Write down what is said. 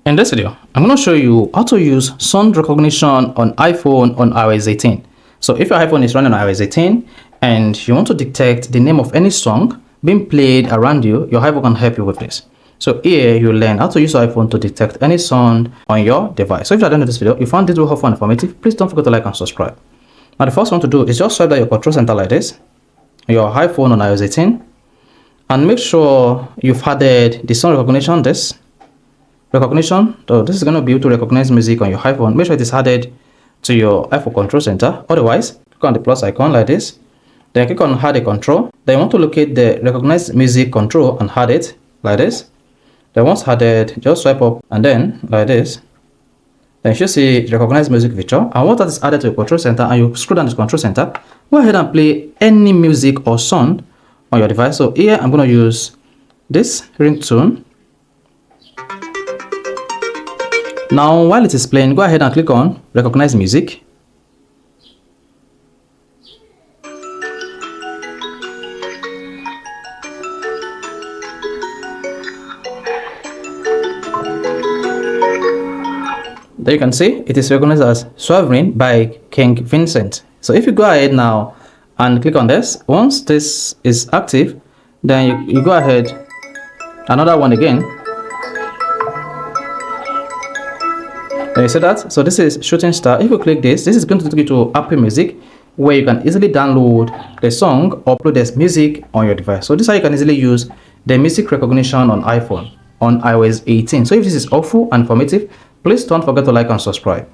In this video, I'm going to show you how to use sound recognition on iPhone on iOS 18. So if your iPhone is running on iOS 18 and you want to detect the name of any song being played around you, your iPhone can help you with this. So here you learn how to use your iPhone to detect any sound on your device. So if you're done with this video, you found this video helpful and informative, please don't forget to like and subscribe. Now the first thing to do is just swipe down your control center like this, your iPhone on iOS 18, and make sure you've added the sound recognition recognition. So this is going to be able to recognize music on your iPhone. Make sure it is added to your iPhone control center. Otherwise, click on the plus icon like this. Then click on add a control. Then you want to locate the recognize music control and add it like this. Then once added, just swipe up and then like this. Then you should see recognize music feature. And once that is added to your control center and you scroll down this control center, go ahead and play any music or sound on your device. So here I'm going to use this ringtone. Now, while it is playing, go ahead and click on Recognize Music. There you can see it is recognized as Sovereign by King Vincent. So if you go ahead now and click on this, once this is active, then you go ahead, another one again. Then you see that? So this is Shooting Star. If you click this is going to take you to Apple Music, where you can easily download the song or upload this music on your device. So this is how you can easily use the music recognition on iPhone on iOS 18. So if this is helpful and informative, please don't forget to like and subscribe.